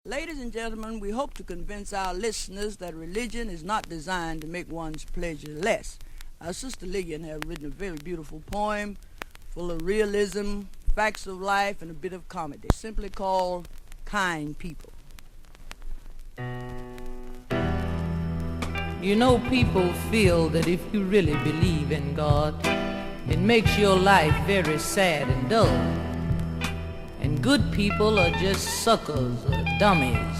Ladies and gentlemen, we hope to convince our listeners that religion is not designed to make one's pleasure less. Our sister Lillian has written a very beautiful poem full of realism, facts of life, and a bit of comedy, simply called Kind People. You know, people feel that if you really believe in God, it makes your life very sad and dull. And good people are just suckers or dummies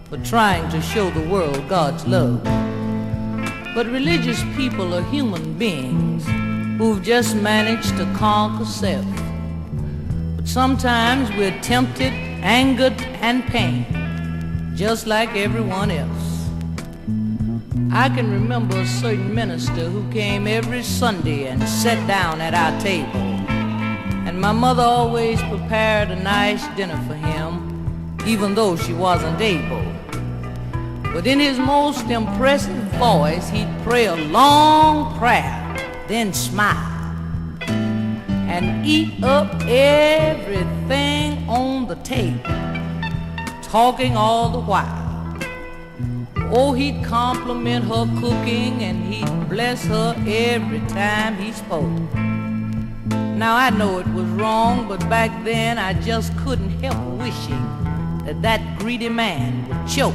for trying to show the world God's love. But religious people are human beings who've just managed to conquer self. But sometimes we're tempted, angered, and pained, just like everyone else. I can remember a certain minister who came every Sunday and sat down at our table. And my mother always prepared a nice dinner for him, even though she wasn't able. But in his most impressive voice, he'd pray a long prayer, then smile, and eat up everything on the table, talking all the while. Oh, he'd compliment her cooking, and he'd bless her every time he spoke. Now I know it was wrong, but back then I just couldn't help wishing that greedy man would choke.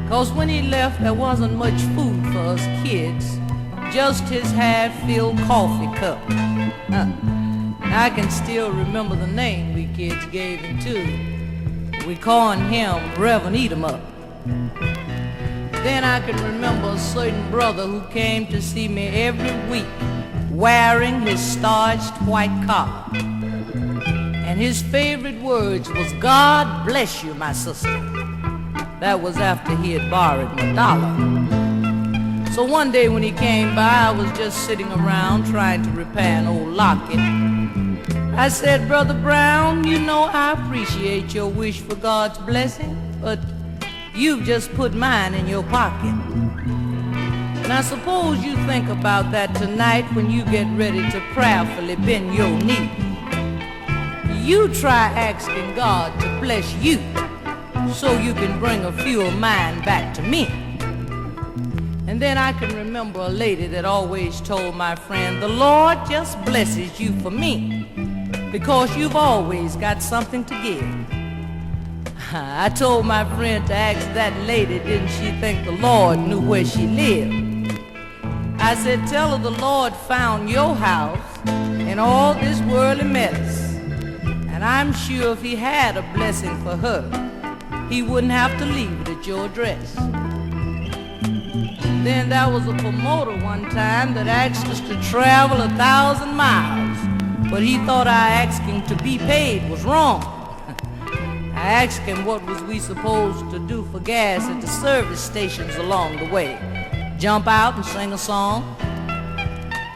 'Cause when he left there wasn't much food for us kids, just his half-filled coffee cup. I can still remember the name we kids gave him too. We called him Reverend Eat 'em Up. Then I can remember a certain brother who came to see me every week, wearing his starched white collar. And his favorite words was, "God bless you, my sister." That was after he had borrowed my dollar. So one day when he came by, I was just sitting around trying to repair an old locket. I said, "Brother Brown, you know I appreciate your wish for God's blessing, but you've just put mine in your pocket. Now suppose you think about that tonight when you get ready to prayerfully bend your knee. You try asking God to bless you so you can bring a few of mine back to me." And then I can remember a lady that always told my friend, "The Lord just blesses you for me because you've always got something to give." I told my friend to ask that lady, didn't she think the Lord knew where she lived? I said, "Tell her the Lord found your house in all this worldly mess. And I'm sure if he had a blessing for her, he wouldn't have to leave it at your address." Then there was a promoter one time that asked us to travel 1,000 miles, but he thought our asking to be paid was wrong. I asked him what was we supposed to do for gas at the service stations along the way. Jump out and sing a song?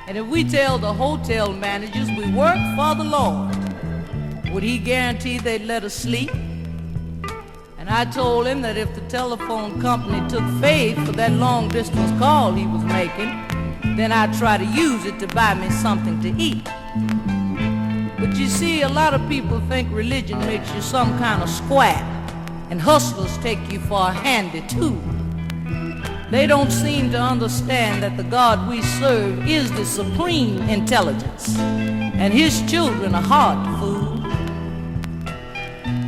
And if we tell the hotel managers we work for the Lord, would he guarantee they'd let us sleep? And I told him that if the telephone company took faith for that long distance call he was making, then I'd try to use it to buy me something to eat. But you see, a lot of people think religion makes you some kind of squat, and hustlers take you for a handy tool. They don't seem to understand that the God we serve is the supreme intelligence, and his children are hard to fool.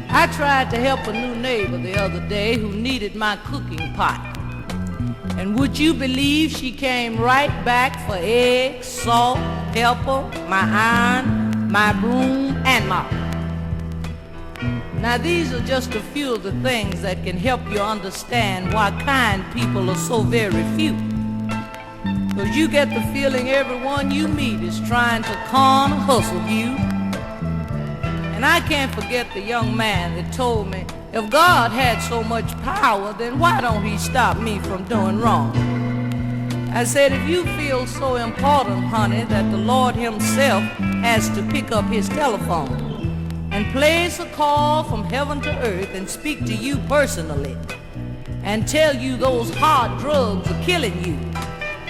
I tried to help a new neighbor the other day who needed my cooking pot. And would you believe she came right back for eggs, salt, pepper, my iron, my broom, and mop. Now these are just a few of the things that can help you understand why kind people are so very few. Because you get the feeling everyone you meet is trying to con or hustle you. And I can't forget the young man that told me, if God had so much power, then why don't he stop me from doing wrong? I said, if you feel so important, honey, that the Lord himself has to pick up his telephone and place a call from heaven to earth and speak to you personally and tell you those hard drugs are killing you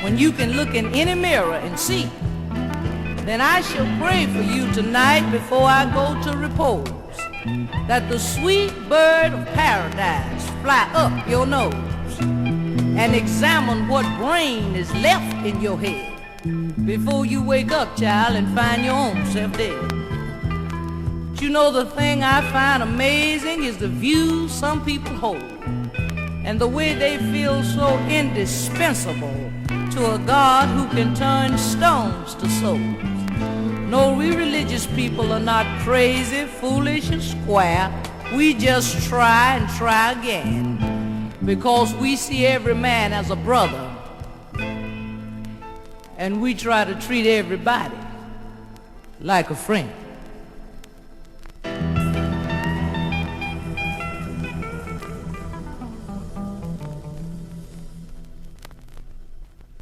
when you can look in any mirror and see, then I shall pray for you tonight before I go to repose. that the sweet bird of paradise fly up your nose and examine what brain is left in your head before you wake up, child, and find your own self dead. But you know, the thing I find amazing is the views some people hold and the way they feel so indispensable to a God who can turn stones to souls. No, we religious people are not crazy, foolish, and square. We just try and try again because we see every man as a brother and we try to treat everybody like a friend.